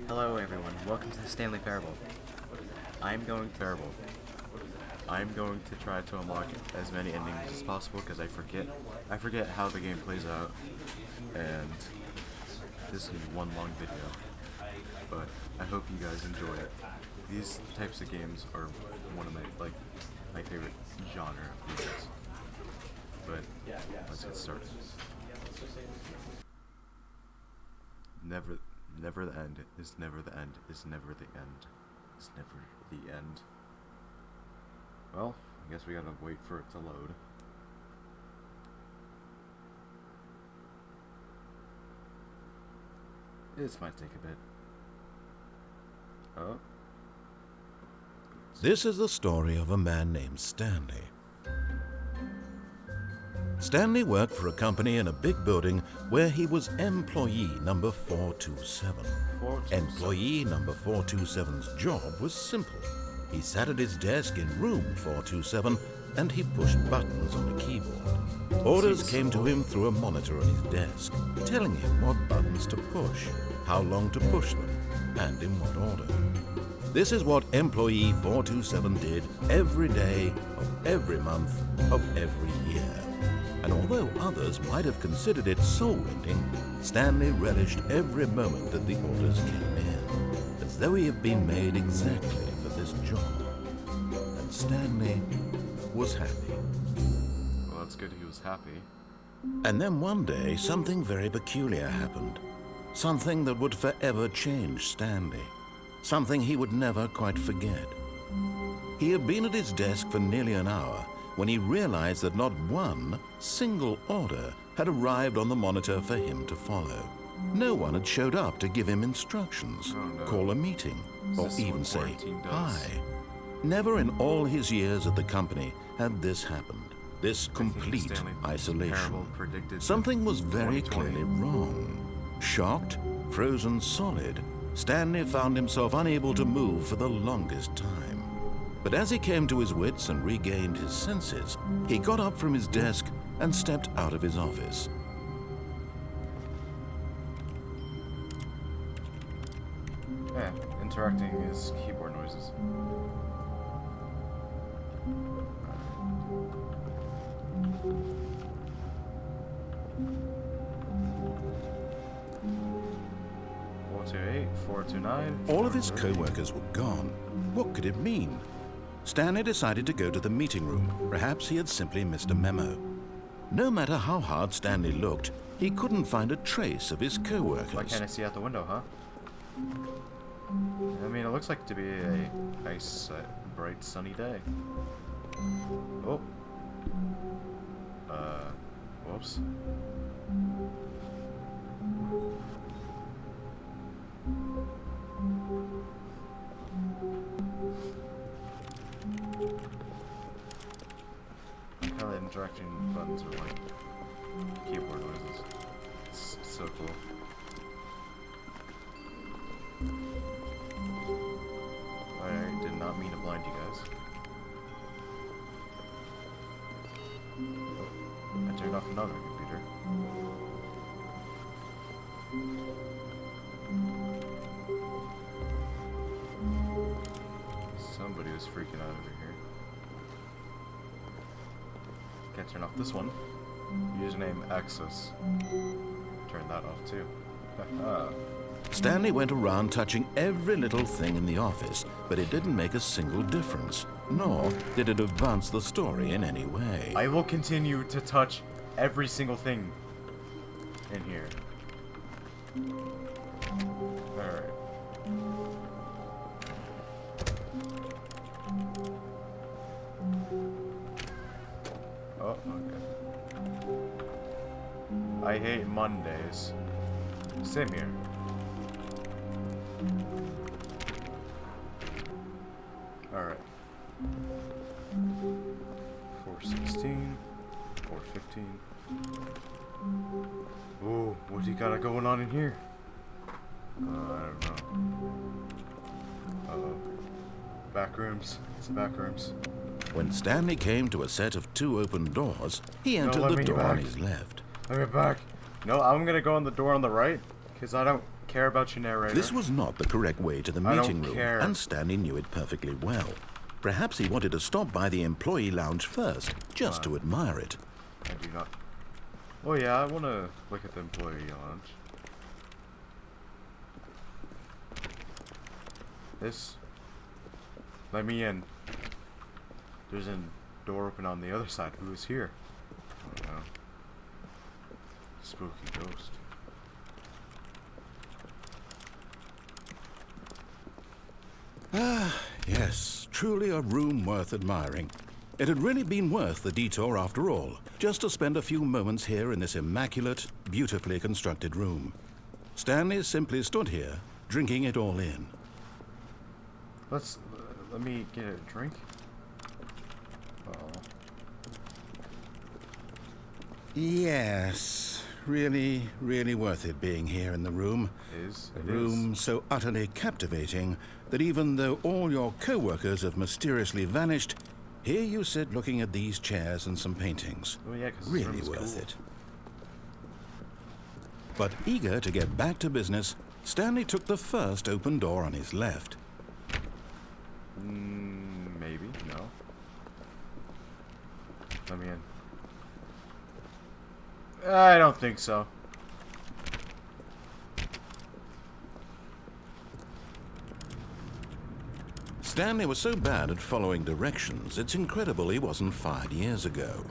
Hello everyone, welcome to the Stanley Parable. I'm going to try to unlock as many endings as possible because I forget how the game plays out, and this is one long video, but I hope you guys enjoy it. These types of games are one of my favorite genre of games. But let's get started. Never the end is never the end is never the end is never the end. Well, I guess we gotta wait for it to load. This might take a bit. Oh. This is the story of a man named Stanley. Stanley worked for a company in a big building where he was employee number 427. Employee number 427's job was simple. He sat at his desk in room 427 and he pushed buttons on a keyboard. Orders came to him through a monitor on his desk, telling him what buttons to push, how long to push them, and in what order. This is what employee 427 did every day of every month of every year. And although others might have considered it soul-rending, Stanley relished every moment that the orders came in, as though he had been made exactly for this job. And Stanley was happy. Well, that's good he was happy. And then one day, something very peculiar happened. Something that would forever change Stanley. Something he would never quite forget. He had been at his desk for nearly an hour when he realized that not one single order had arrived on the monitor for him to follow. No one had showed up to give him instructions, call a meeting, or even say hi. Never in all his years at the company had this happened, this complete isolation. Something was very clearly wrong. Shocked, frozen solid, Stanley found himself unable to move for the longest time. But as he came to his wits and regained his senses, he got up from his desk and stepped out of his office. Yeah, interacting is keyboard noises. All of his co-workers were gone. What could it mean? Stanley decided to go to the meeting room. Perhaps he had simply missed a memo. No matter how hard Stanley looked, he couldn't find a trace of his co-workers. Why can't I see out the window, huh? I mean, it looks like to be a nice, bright, sunny day. Oh. Whoops. How the interaction buttons are like keyboard noises. It's so cool. I did not mean to blind you guys. Oh, I turned off another computer. Somebody was freaking out over here. Can't turn off this one. Username access. Turn that off too. Stanley went around touching every little thing in the office, but it didn't make a single difference, nor did it advance the story in any way. I will continue to touch every single thing in here. Alright. Oh, okay. I hate Mondays. Same here. Alright. 416, 415. Ooh, what do you got going on in here? I don't know. Uh-oh. Back rooms. It's the back rooms. When Stanley came to a set of 2 open doors, he entered the door on his left. Let me back. No, I'm gonna go on the door on the right, because I don't care about your narrator. This was not the correct way to the I don't meeting room, care. and Stanley knew it perfectly well. Perhaps he wanted to stop by the employee lounge first, just to admire it. I do not. Oh yeah, I want to look at the employee lounge. This. Let me in. There's a door open on the other side. Who is here? I don't know. Spooky ghost. Ah, yes, truly a room worth admiring. It had really been worth the detour after all, just to spend a few moments here in this immaculate, beautifully constructed room. Stanley simply stood here, drinking it all in. Let me get a drink. Oh. Yes, really, really worth it being here in the room. A room so utterly captivating that even though all your co-workers have mysteriously vanished, here you sit looking at these chairs and some paintings. Oh yeah, 'cause this really room is worth cool. it. But eager to get back to business, Stanley took the first open door on his left. Maybe, no. Let me in. I don't think so. Stanley was so bad at following directions, it's incredible he wasn't fired years ago.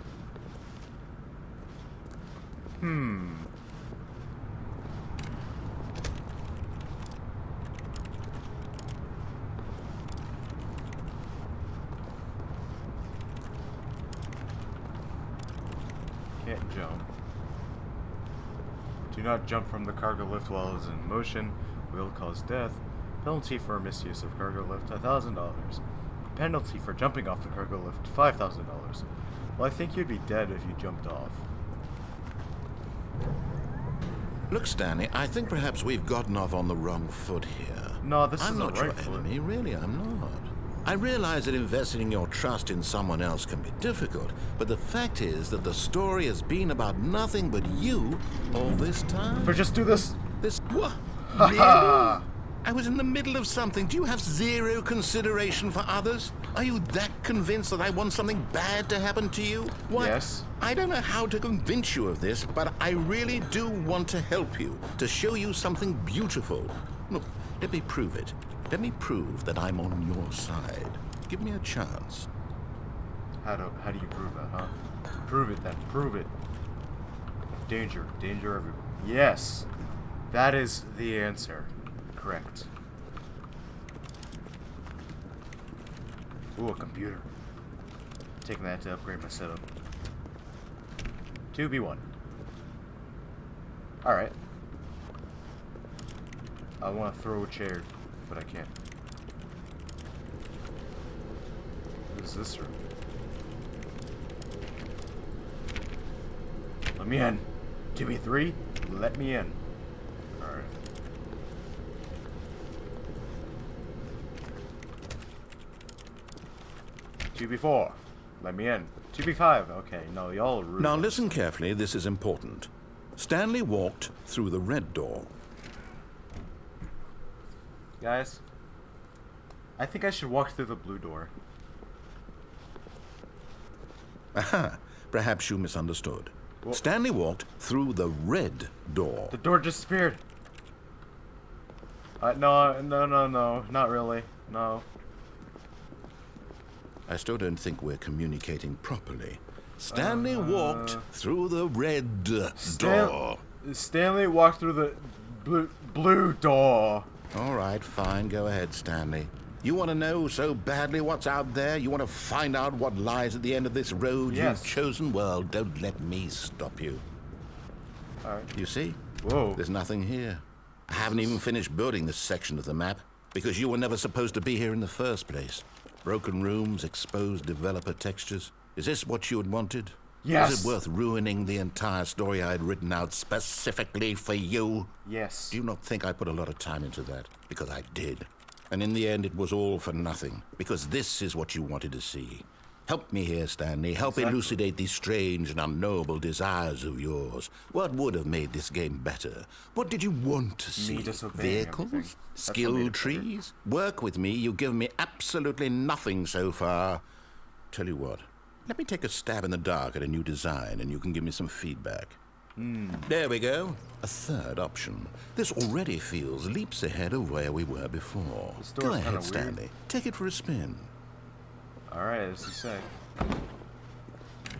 Can't jump. Do not jump from the cargo lift while it is in motion. Will cause death. Penalty for misuse of cargo lift, $1,000. Penalty for jumping off the cargo lift, $5,000. Well, I think you'd be dead if you jumped off. Look, Stanley, I think perhaps we've gotten off on the wrong foot here. No, this I'm is not the your right foot. enemy, really, I'm not. I realize that investing your trust in someone else can be difficult, but the fact is that the story has been about nothing but you all this time. But just do this. This... What? Really? I was in the middle of something. Do you have zero consideration for others? Are you that convinced that I want something bad to happen to you? What? Yes. I don't know how to convince you of this, but I really do want to help you, to show you something beautiful. Look, let me prove it. Let me prove that I'm on your side. Give me a chance. How do you prove that, huh? Prove it then. Prove it. Danger. Danger everywhere. Yes. That is the answer. Correct. Ooh, a computer. Taking that to upgrade my setup. 2v1. Alright. I want to throw a chair, but I can't. What is this room? Let me in. 2v3. Let me in. Alright. Two before. Let me in. 2v5. Okay, no, y'all are rude. Now listen carefully, this is important. Stanley walked through the red door. Guys, I think I should walk through the blue door. Aha, perhaps you misunderstood. Well, Stanley walked through the red door. the door disappeared. No, not really. No. I still don't think we're communicating properly. Stanley walked through the red door. Stanley walked through the blue door. All right, fine. Go ahead, Stanley. You want to know so badly what's out there? You want to find out what lies at the end of this road Yes. you've chosen? Well, don't let me stop you. All right. You see? Whoa. There's nothing here. I haven't even finished building this section of the map because you were never supposed to be here in the first place. Broken rooms, exposed developer textures. Is this what you had wanted? Yes. Was it worth ruining the entire story I had written out specifically for you? Yes. Do you not think I put a lot of time into that? Because I did. And in the end, it was all for nothing. Because this is what you wanted to see. Help me here, Stanley. Help Exactly. elucidate these strange and unknowable desires of yours. What would have made this game better? What did you want to see? disobeying Vehicles? everything. That's what made Skill it better. trees? Work with me. You've given me absolutely nothing so far. Tell you what, let me take a stab in the dark at a new design and you can give me some feedback. There we go. A third option. This already feels leaps ahead of where we were before. The store's Go kinda ahead, weird. Stanley. Take it for a spin. Alright, as you say.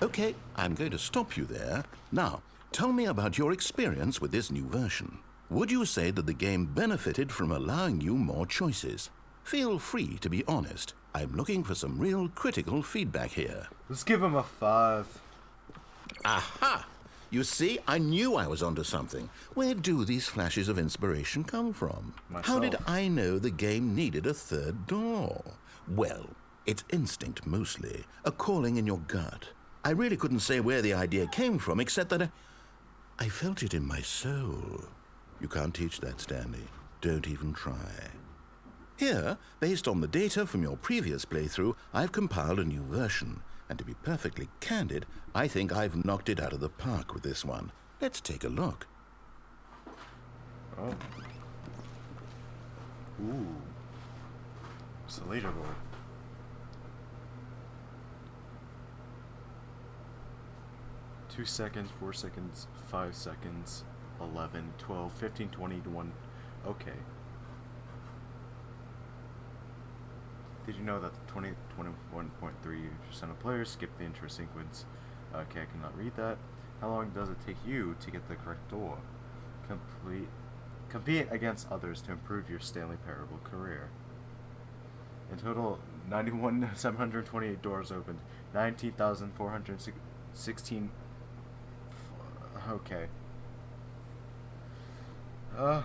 Okay, I'm going to stop you there. Now, tell me about your experience with this new version. Would you say that the game benefited from allowing you more choices? Feel free to be honest. I'm looking for some real critical feedback here. Let's give him a 5. Aha! You see, I knew I was onto something. Where do these flashes of inspiration come from? How did Myself. I know the game needed a third door? Well, it's instinct mostly, a calling in your gut. I really couldn't say where the idea came from, except that I felt it in my soul. You can't teach that, Stanley. Don't even try. Here, based on the data from your previous playthrough, I've compiled a new version. And to be perfectly candid, I think I've knocked it out of the park with this one. Let's take a look. Oh. Ooh. It's a leaderboard. Two seconds, 4 seconds, 5 seconds, 11, 12, 15, 20 to 1. Okay. Did you know that the 21.3% of players skip the intro sequence? Okay, I cannot read that. How long does it take you to get the correct door? Compete against others to improve your Stanley Parable career. In total, 91,728 doors opened. 19,416. Okay. You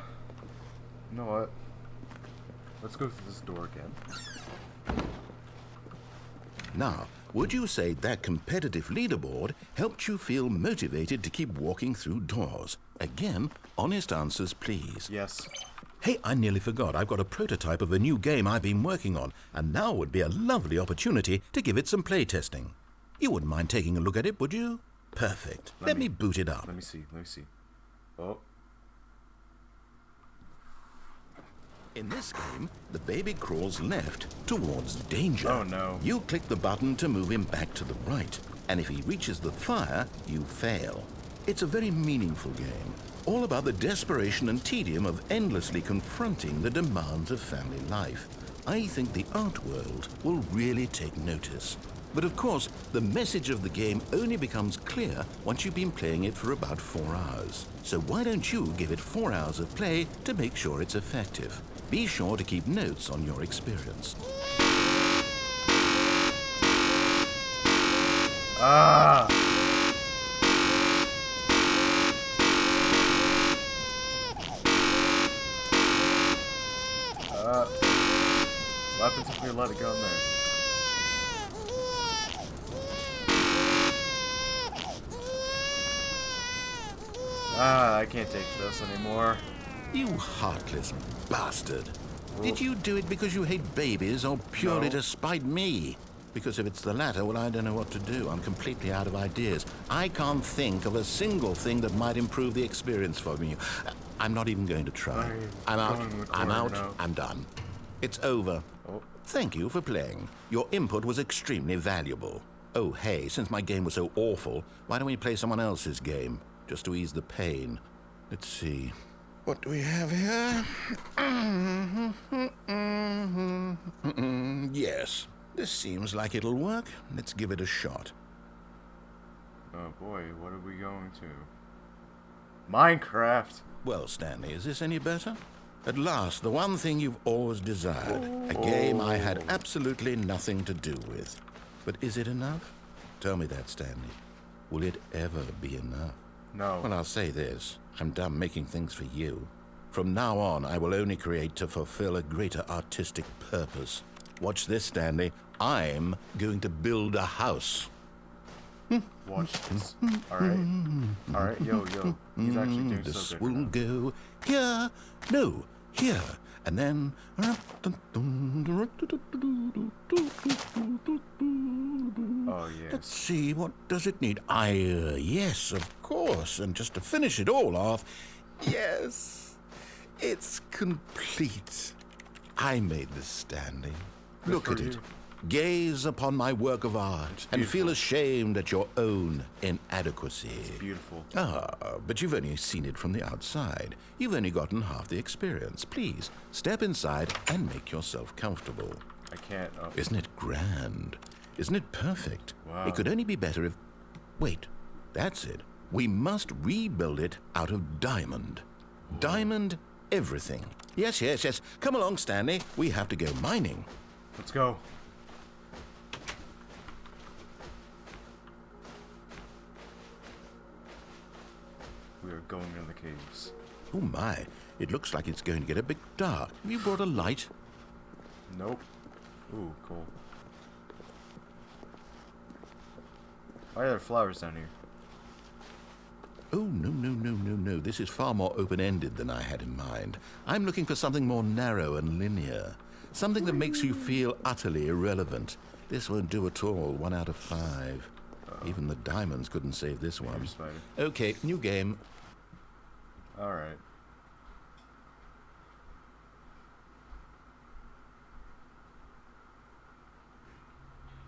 know what? Let's go through this door again. Now, would you say that competitive leaderboard helped you feel motivated to keep walking through doors? Again, honest answers, please. Yes. Hey, I nearly forgot. I've got a prototype of a new game I've been working on, and now would be a lovely opportunity to give it some play testing. You wouldn't mind taking a look at it, would you? Perfect. Let me boot it up. Let me see. Oh. In this game, the baby crawls left towards danger. Oh, no. You click the button to move him back to the right, and if he reaches the fire, you fail. It's a very meaningful game, all about the desperation and tedium of endlessly confronting the demands of family life. I think the art world will really take notice. But of course, the message of the game only becomes clear once you've been playing it for about 4 hours. So why don't you give it 4 hours of play to make sure it's effective? Be sure to keep notes on your experience. Ah! What happens if we let it go in there? Ah, I can't take this anymore. You heartless bastard. Did you do it because you hate babies or purely No. to spite me? Because if it's the latter, well, I don't know what to do. I'm completely out of ideas. I can't think of a single thing that might improve the experience for me. I'm not even going to try. I'm out. I'm out. I'm done. It's over. Oh. Thank you for playing. Your input was extremely valuable. Oh, hey, since my game was so awful, why don't we play someone else's game? Just to ease the pain. Let's see. What do we have here? Yes, this seems like it'll work. Let's give it a shot. Oh boy, what are we going to? Minecraft! Well, Stanley, is this any better? At last, the one thing you've always desired. A game I had absolutely nothing to do with. But is it enough? Tell me that, Stanley. Will it ever be enough? No. Well, I'll say this. I'm done making things for you. From now on, I will only create to fulfill a greater artistic purpose. Watch this, Stanley. I'm going to build a house. Watch this. Alright. Alright, yo. He's actually doing This so good. will go here. No, here, and then... Oh, yes. Let's see, what does it need? Yes, of course. And just to finish it all off, yes, it's complete. I made this, Stanley. Look at it. Gaze upon my work of art and feel ashamed at your own inadequacy. It's beautiful. But you've only seen it from the outside. You've only gotten half the experience. Please, step inside and make yourself comfortable. I can't. Oh. Isn't it grand? Isn't it perfect? Wow. It could only be better if... Wait, that's it. We must rebuild it out of diamond. Whoa. Diamond everything. Yes. Come along, Stanley. We have to go mining. Let's go. We are going in the caves. Oh my, it looks like it's going to get a bit dark. Have you brought a light? Nope. Ooh, cool. Why are there flowers down here? Oh, no. This is far more open-ended than I had in mind. I'm looking for something more narrow and linear. Something that makes you feel utterly irrelevant. This won't do at all. 1 out of 5. Even the diamonds couldn't save this one. Okay, new game. Alright.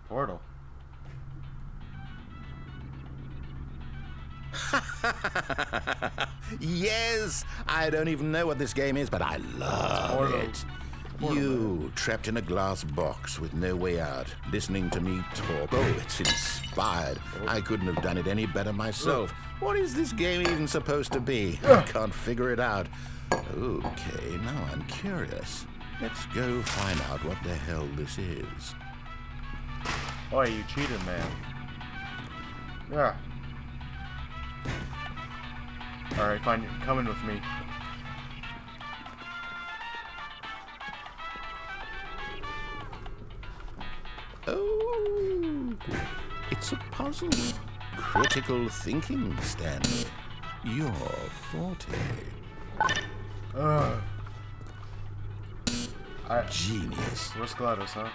Portal. Yes! I don't even know what this game is, but I love it. You, trapped in a glass box with no way out, listening to me talk. Oh, it's inspired. I couldn't have done it any better myself. What is this game even supposed to be? I can't figure it out. Okay, now I'm curious. Let's go find out what the hell this is. Oh, you cheated, man. Yeah. Alright, fine. Come in with me. Oh, it's a puzzle. Critical thinking, Stanley. Your forte. Genius. Where's GLaDOS, huh?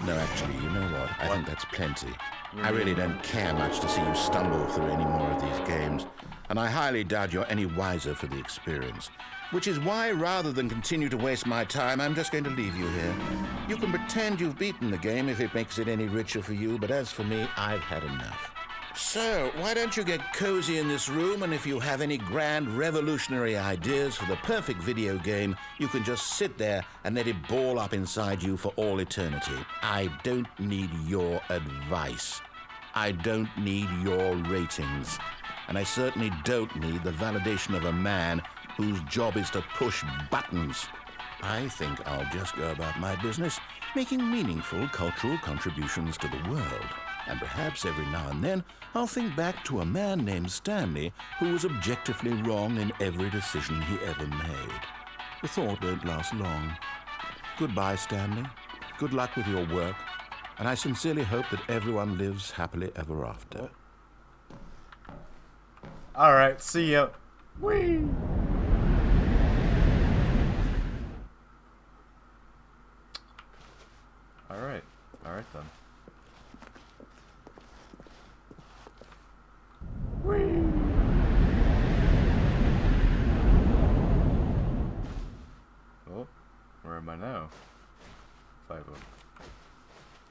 No, actually, you know what? I think that's plenty. I really don't care much to see you stumble through any more of these games, and I highly doubt you're any wiser for the experience. Which is why, rather than continue to waste my time, I'm just going to leave you here. You can pretend you've beaten the game if it makes it any richer for you, but as for me, I've had enough. So, why don't you get cozy in this room, and if you have any grand revolutionary ideas for the perfect video game, you can just sit there and let it ball up inside you for all eternity. I don't need your advice. I don't need your ratings. And I certainly don't need the validation of a man whose job is to push buttons. I think I'll just go about my business, making meaningful cultural contributions to the world. And perhaps every now and then, I'll think back to a man named Stanley who was objectively wrong in every decision he ever made. The thought won't last long. Goodbye, Stanley. Good luck with your work. And I sincerely hope that everyone lives happily ever after. Alright, see ya. Whee! Alright then. Whee! Oh, where am I now? 5-0.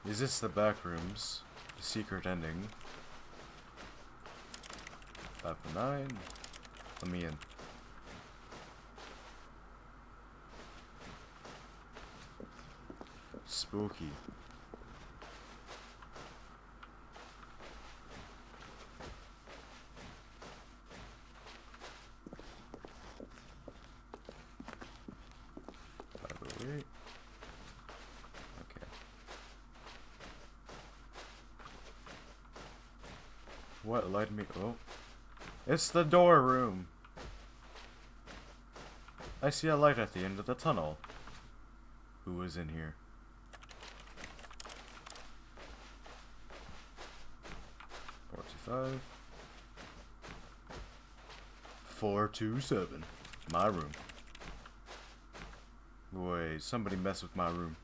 Is this the back rooms? The secret ending? 5-9. Let me in. Spooky. Okay. What led me? Oh, it's the door room. I see a light at the end of the tunnel. Who is in here? $45. $427. My room. Boy, somebody mess with my room.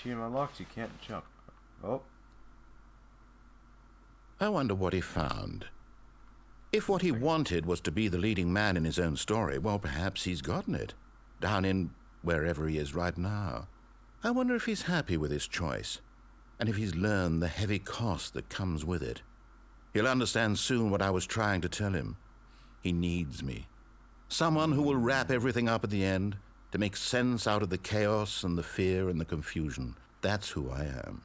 She unlocked, you can't jump. Oh. I wonder what he found. If what he wanted was to be the leading man in his own story, well, perhaps he's gotten it. Down in wherever he is right now. I wonder if he's happy with his choice, and if he's learned the heavy cost that comes with it. He'll understand soon what I was trying to tell him. He needs me. Someone who will wrap everything up at the end, to make sense out of the chaos and the fear and the confusion. That's who I am.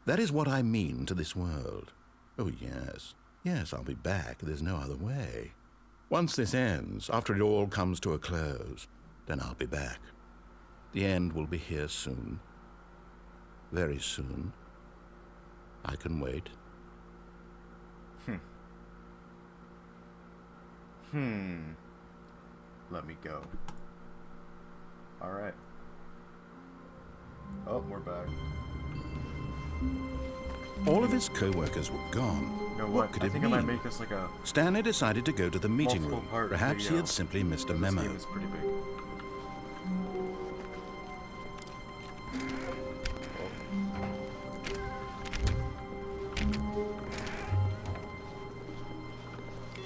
That is what I mean to this world. Oh, yes. Yes, I'll be back. There's no other way. Once this ends, after it all comes to a close, then I'll be back. The end will be here soon. Very soon. I can wait. Let me go. Alright. Oh, we're back. All of his co-workers were gone. You know What could I it think mean? I might make this like a Stanley decided to go to the meeting room. multiple-part Perhaps he video. had simply missed a This memo. game is pretty big.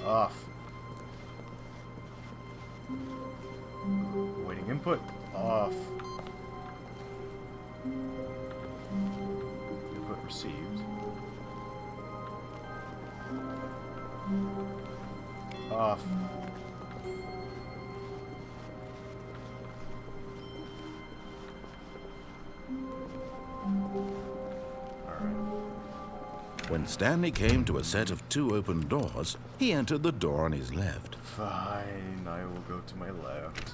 Off. Waiting input. Off. Input received. Off. When Stanley came to a set of 2 open doors, he entered the door on his left. Fine, I will go to my left.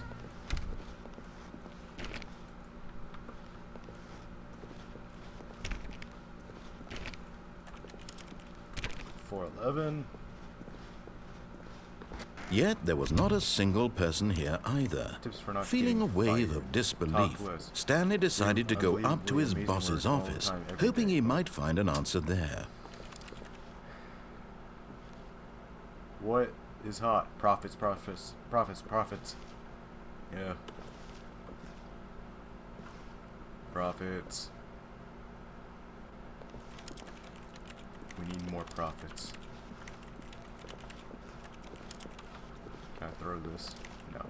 $4.11. Yet there was not a single person here either. Tips for not Feeling a getting wave fired. of disbelief, Top list. Stanley decided to go up to his Unbelievably boss's amazing work all the office, time, every hoping day. he might find an answer there. What is hot? Profits, profits, profits, profits. Yeah. Profits. We need more profits. Can I throw this? No.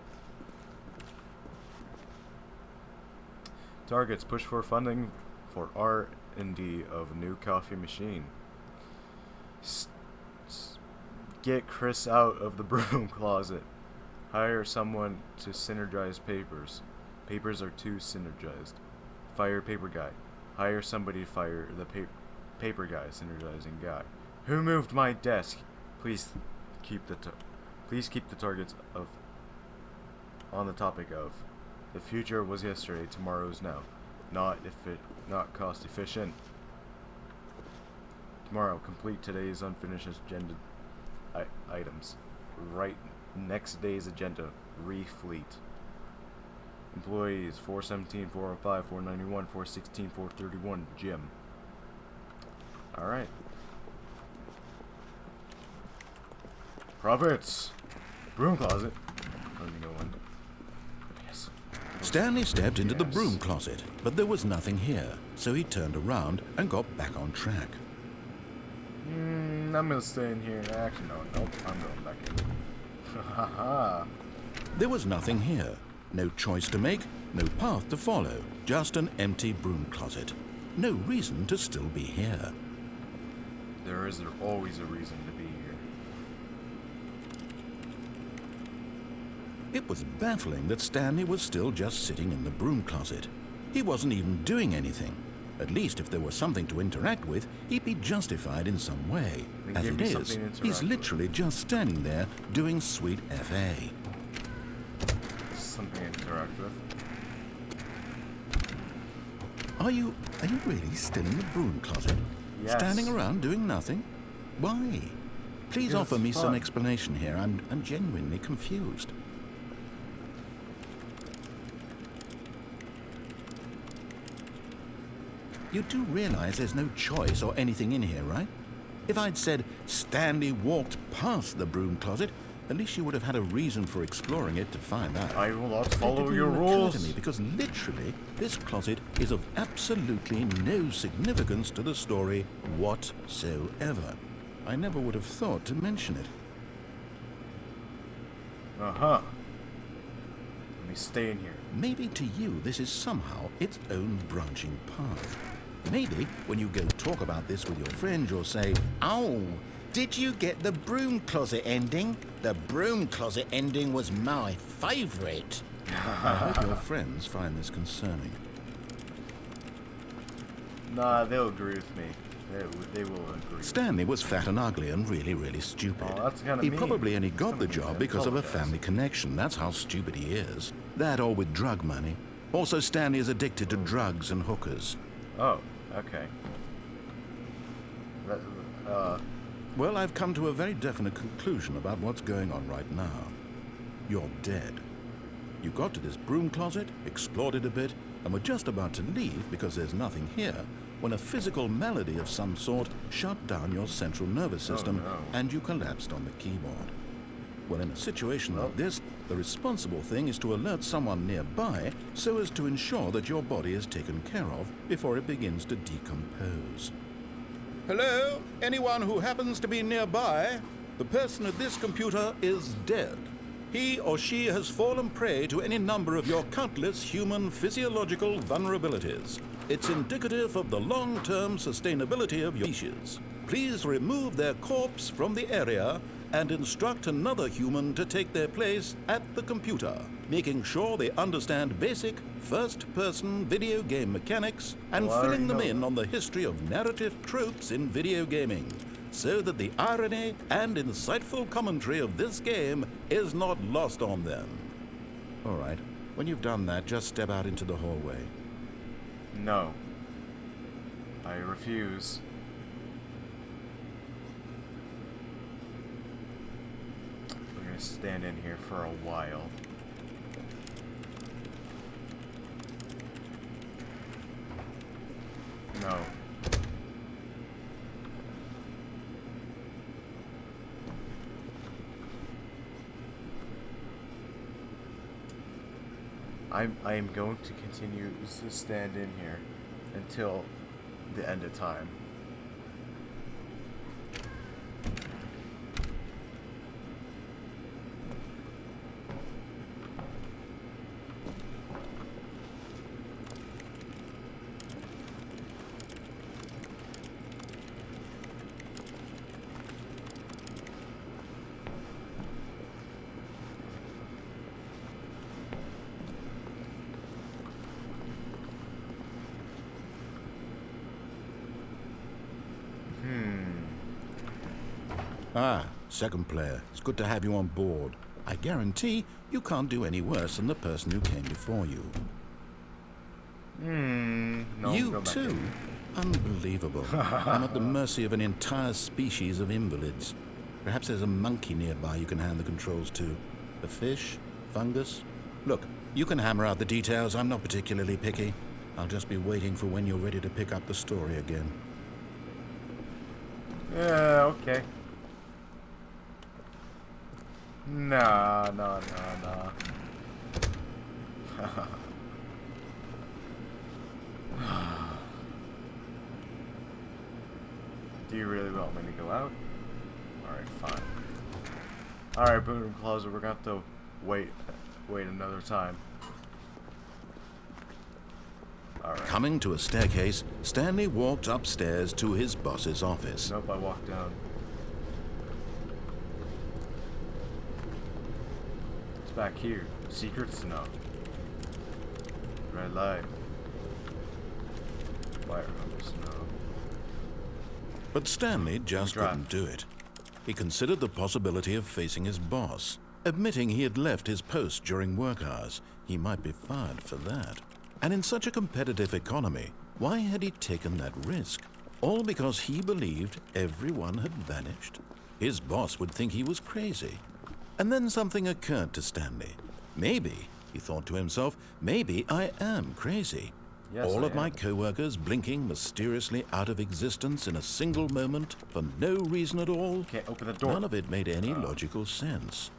Targets. Push for funding for R&D of a new coffee machine. Get Chris out of the broom closet. Hire someone to synergize papers. Papers are too synergized. Fire paper guy. Hire somebody to fire the paper guy, synergizing guy. Who moved my desk? Please keep the targets of on the topic of the future was yesterday, tomorrow's now. Not cost efficient. Tomorrow, complete today's unfinished agenda items. Right next day's agenda. Refleet. Employees 417, 405, 491, 416, 431. Gym. Alright. Profits. Broom closet. Oh, you know one. Yes. Stanley stepped into the broom closet, but there was nothing here, so he turned around and got back on track. I'm gonna stay in here. Actually, no. Nope. I'm going back in. Haha. There was nothing here. No choice to make, no path to follow, just an empty broom closet. No reason to still be here. There is always a reason to be here. It was baffling that Stanley was still just sitting in the broom closet. He wasn't even doing anything. At least if there was something to interact with, he'd be justified in some way. Then As give it me is, something to he's interact literally just standing there doing sweet FA. Something to interact with. Are you really still in the broom closet? Yes. Standing around doing nothing? Why? Please Because offer it's me some fun. explanation here. I'm genuinely confused. You do realize there's no choice or anything in here, right? If I'd said Stanley walked past the broom closet, at least you would have had a reason for exploring it to find out. I will not But it follow didn't your even occur rules. to me, because literally, this closet is of absolutely no significance to the story whatsoever. I never would have thought to mention it. Uh-huh. Let me stay in here. Maybe to you this is somehow its own branching path. Maybe when you go talk about this with your friends, you'll say, "Oh, did you get the broom closet ending? The broom closet ending was my favorite." I hope your friends find this concerning. Nah, they'll agree with me. They will agree. Stanley was fat and ugly and really, really stupid. Oh, that's kinda he mean. probably only got the Kinda mean. job I because of a apologize. family connection. That's how stupid he is. That or with drug money. Also, Stanley is addicted to drugs and hookers. Oh, okay. Well, I've come to a very definite conclusion about what's going on right now. You're dead. You got to this broom closet, explored it a bit, and were just about to leave because there's nothing here when a physical malady of some sort shut down your central nervous system no. and you collapsed on the keyboard. Well, in a situation like this, the responsible thing is to alert someone nearby so as to ensure that your body is taken care of before it begins to decompose. Hello? Anyone who happens to be nearby? The person at this computer is dead. He or she has fallen prey to any number of your countless human physiological vulnerabilities. It's indicative of the long-term sustainability of your species. Please remove their corpse from the area and instruct another human to take their place at the computer, making sure they understand basic first-person video game mechanics and filling them in on the history of narrative tropes in video gaming, so that the irony and insightful commentary of this game is not lost on them. All right, when you've done that, just step out into the hallway. No. I refuse. We're gonna stand in here for a while. No. I am going to continue to stand in here until the end of time. Ah, second player. It's good to have you on board. I guarantee you can't do any worse than the person who came before you. No, You go back too? in. Unbelievable. I'm at the mercy of an entire species of invalids. Perhaps there's a monkey nearby you can hand the controls to. A fish? Fungus? Look, you can hammer out the details. I'm not particularly picky. I'll just be waiting for when you're ready to pick up the story again. Yeah, okay. Nah. Do you really want me to go out? Alright, fine. Alright, Broom Closet, we're gonna have to wait another time. Alright. Coming to a staircase, Stanley walked upstairs to his boss's office. Nope, I walked down. It's back here. Secrets? No. Red light. Fire hose? No. But Stanley just Draft. couldn't do it. He considered the possibility of facing his boss. Admitting he had left his post during work hours, he might be fired for that. And in such a competitive economy, why had he taken that risk? All because he believed everyone had vanished? His boss would think he was crazy. And then something occurred to Stanley. Maybe, he thought to himself, maybe I am crazy. Yes, All I of my am. co-workers blinking mysteriously out of existence in a single moment for no reason at all. Can't open the door. None of it made any logical sense.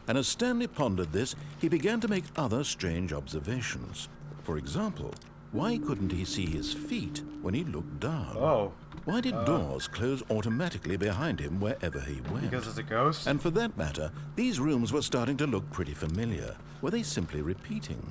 And as Stanley pondered this, he began to make other strange observations. For example, why couldn't he see his feet when he looked down? Oh. Why did doors close automatically behind him wherever he went? Because it's a ghost? And for that matter, these rooms were starting to look pretty familiar. Were they simply repeating?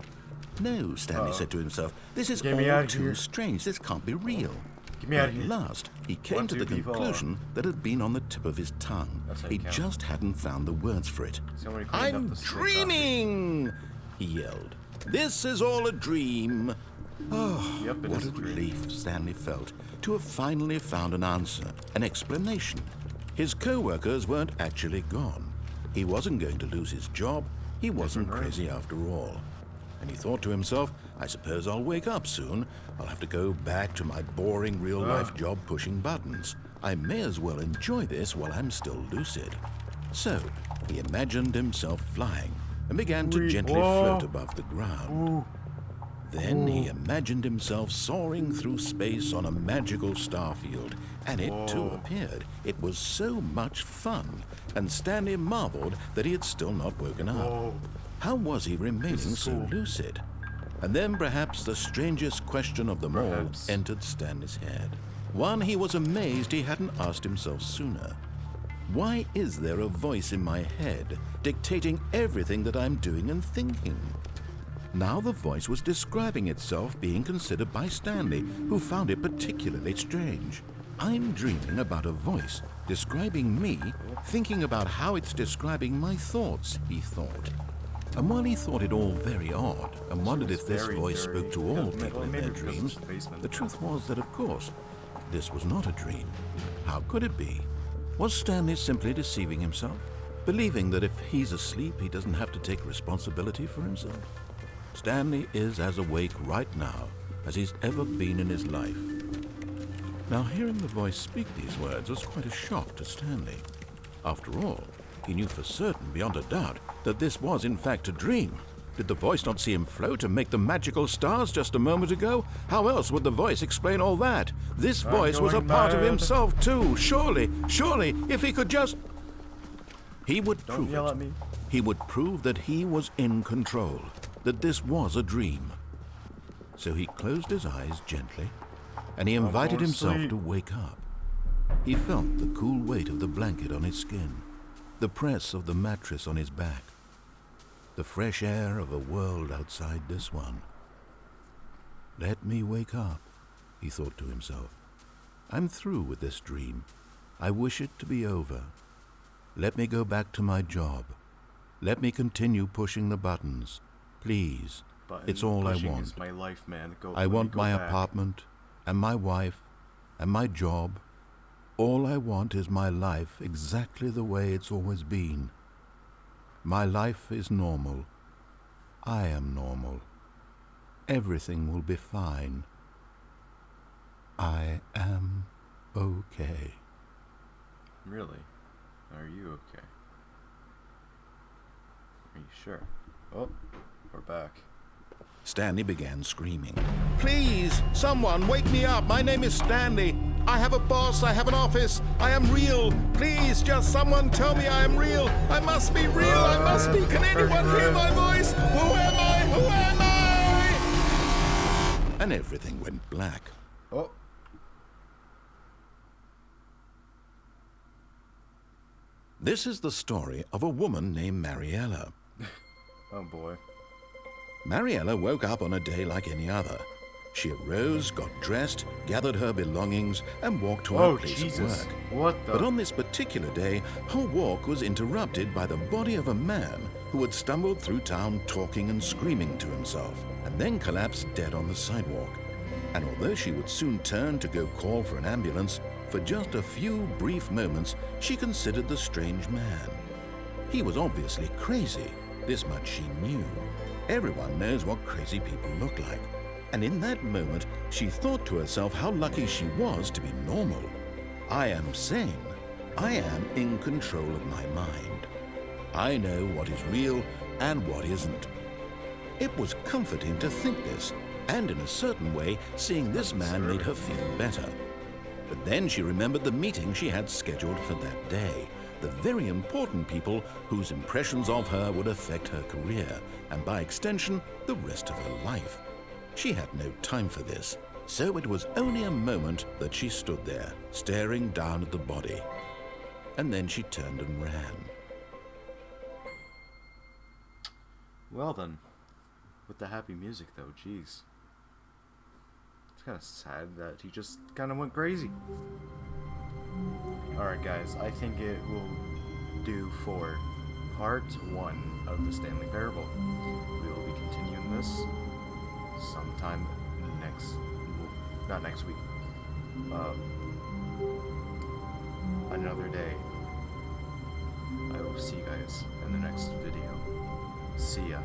No, Stanley said to himself, this is Get me all out of too here. strange. This can't be real. Get me out of At here. last, he came 1, to 2, the 3, 4. conclusion that had been on the tip of his tongue. That's how He you count. just hadn't found the words for it. Somebody cleaned up I'm the snake dreaming! He yelled. This is all a dream. Oh, Yep, it what is a a dream. relief Stanley felt to have finally found an answer, an explanation. His co-workers weren't actually gone. He wasn't going to lose his job. He wasn't Different room. crazy after all. And he thought to himself, I suppose I'll wake up soon. I'll have to go back to my boring real-life job pushing buttons. I may as well enjoy this while I'm still lucid. So, he imagined himself flying and began to gently float above the ground. Then he imagined himself soaring through space on a magical starfield, and it too appeared. It was so much fun, and Stanley marveled that he had still not woken up. How was he remaining so cool. lucid? And then perhaps the strangest question of them all Perhaps. entered Stanley's head. One he was amazed he hadn't asked himself sooner. Why is there a voice in my head dictating everything that I'm doing and thinking? Now the voice was describing itself being considered by Stanley, who found it particularly strange. I'm dreaming about a voice describing me, thinking about how it's describing my thoughts, he thought. And while he thought it all very odd and wondered if this voice spoke to all people in their dreams, the truth was that, of course, this was not a dream. How could it be? Was Stanley simply deceiving himself, believing that if he's asleep, he doesn't have to take responsibility for himself? Stanley is as awake right now as he's ever been in his life. Now, hearing the voice speak these words was quite a shock to Stanley. After all, he knew for certain, beyond a doubt, that this was in fact a dream. Did the voice not see him float and make the magical stars just a moment ago? How else would the voice explain all that? This voice was a part of himself too. Surely, if he could just... He would Don't prove yell it. at me. He would prove that he was in control, that this was a dream. So he closed his eyes gently, and he invited going to himself sleep. to wake up. He felt the cool weight of the blanket on his skin, the press of the mattress on his back, the fresh air of a world outside this one. Let me wake up, he thought to himself. I'm through with this dream. I wish it to be over. Let me go back to my job. Let me continue pushing the buttons. Please, it's all I Pushing want. is my life, man. I want my apartment, and my wife, and my job. All I want is my life exactly the way it's always been. My life is normal. I am normal. Everything will be fine. I am okay. Really? Are you okay? Are you sure? Oh, we're back. Stanley began screaming. Please, someone, wake me up. My name is Stanley. I have a boss. I have an office. I am real. Please, just someone tell me I am real. I must be real. I must be. Can anyone hear my voice? Who am I? Who am I? And everything went black. Oh. This is the story of a woman named Mariella. Oh boy. Mariella woke up on a day like any other. She arose, got dressed, gathered her belongings, and walked to her place Jesus. of work. What the? But on this particular day, her walk was interrupted by the body of a man who had stumbled through town talking and screaming to himself, and then collapsed dead on the sidewalk. And although she would soon turn to go call for an ambulance, for just a few brief moments, she considered the strange man. He was obviously crazy. This much she knew. Everyone knows what crazy people look like. And in that moment, she thought to herself how lucky she was to be normal. I am sane. I am in control of my mind. I know what is real and what isn't. It was comforting to think this, And in a certain way, seeing this man made her feel better. But then she remembered the meeting she had scheduled for that day. The very important people whose impressions of her would affect her career, and by extension, the rest of her life. She had no time for this, so it was only a moment that she stood there, staring down at the body. And then she turned and ran. Well then, with the happy music though, jeez. It's kind of sad that he just kind of went crazy. Alright guys, I think it will do for part 1 of the Stanley Parable. We will be continuing this sometime next, well, not next week, another day. I will see you guys in the next video. See ya.